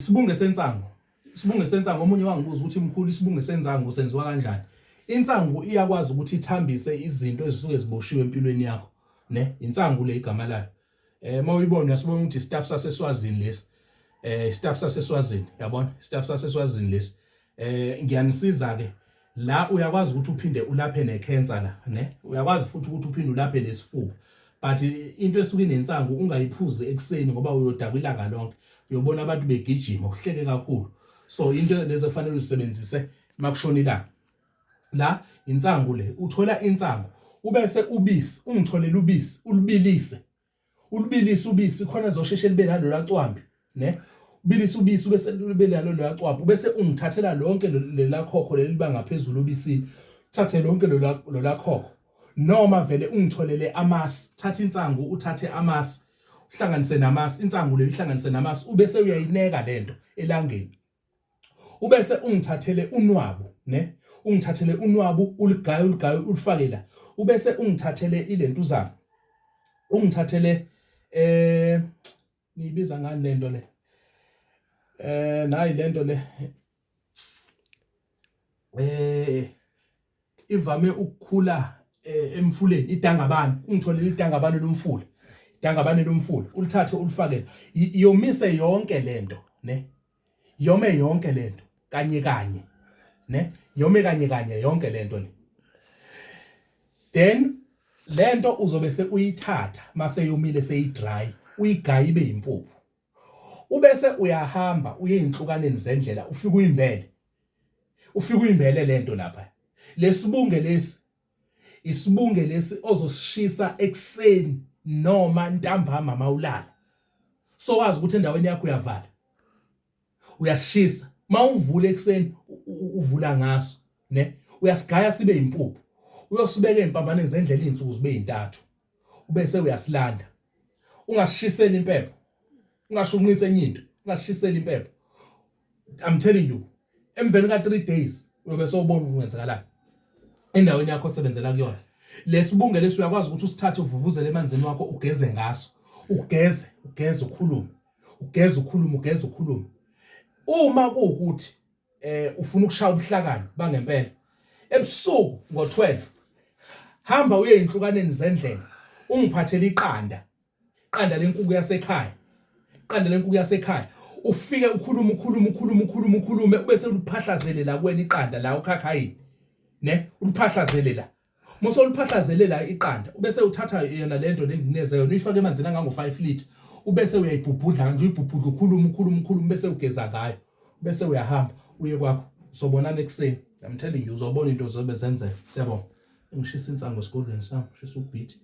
Isibunge sensangu. Isibunge sensangu omunye wangibuza ukuthi mkhulu isibunge sensangu senziwa kanjani? Insangu iyakwazi ukuthi ithambise izinto ezisuke ziboshiwe empilweni yakho, ne? Insangu le igama layo. Mawuyibona uyasibona ukuthi staff saseSwazini lesi. Staff saseSwazini, yabona? Staff saseSwazini lesi. Ngiyanisiza ke la uyakwazi ukuthi uphinde ulaphe necancer la, ne? Uyakwazi futhi ukuthi uphinde ulaphe nesifuba. But into esuke inensangu ungayiphuzi ekseni ngoba uyodakwa ilanga lonke. Uyobona abantu begijima uhleke kakhulu. So into lezi kufanele usebenzise makushona ilanga. La insangu le uthola insangu ubese ubisi ungitholela ubisi ulibilise. Ulibilise ubisi khona zosheshe libe nalo lacwambi, ne? Ubilise ubisi bese libe nalo lacwambi bese ungithathela lonke lela khokho leliba ngaphezulu ubisi. Thathe lonke lola khokho. Noma vele ungitholele amasi, thatha insangu uthathe amasi, uhlanganise namasi, insangu le ihlanganise namasi ubese uyayineka lento elangeni. Ubese ungithathele unwabu, ne? Ungithathele unwabu uligaye ulifake la. Ubese ungithathele ilento zami. Ungithathele niyibiza ngani lento le? Nayi lento le. Ivame ukukhula emfuleni idangabane. Ungitholele idangabane lomfula. Idangabane lomfula ulithathe ulifake. Yomise yonke lento, ne? Yome yonke lento kanye, ne? Yome kanye yonke lento le. Then lento uzobe sekuyithatha mase yomile seyidry, uyigaye ibe impuphu. Ubese uyahamba uye inhlukaneni zendlela ufike uyimbele. Ufike uyimbele lento lapha. Lesibunge lesi isibunge lesi ozosishisa ekseni noma ntambama mawulala. So wazi ukuthi endaweni yakho uyavala. Uyasishisa. Mawuvula ekseni uvula ngaso, ne? Uyasigaya sibe impuphu. Uyosibeka empambaneni zendlela izinsuku zibe 3. Ubese uyasilanda. Ungashishiseli impepho. Ungashunqisi enye into. Ungashishiseli impepho. I'm telling you. Emveni ka 3 days uyobe sowubona ukungenzakala endaweni yakho osebenzela kuyona. Lesibunge lesi uyakwazi ukuthi usithathe uvuvuzele emanzini wakho ugeze ngaso. Ugeze ukhulume. Ugeze ukhulume. Uma kuukuthi ufuna ukushaya ubuhlakani bangempela ebusuku ngo12 hamba uye inhlukaneni zendlela ungiphathele iqanda lenkukhu yasekhaya. Iqanda lenkukhu yasekhaya. Ufike ukhulume ubese uliphahlazele la kuwena iqanda la ukhakhayini, ne? Uliphahlazele la. Mose uliphahlazele la iqanda ubese uthatha yona lento lengineze yona uyifake emanzini angango 5 liters. Ubese uyayibhubhudla nje uyibhubhudla ukhulume bese ugeza ngayo. Bese uyahamba uye kwakho. Sobonana ekseni. I'm telling you uzobona into zobe zenzeka. Siyabonga. Ngishisa insango esigodlweni sami, ngishisa ubhithi.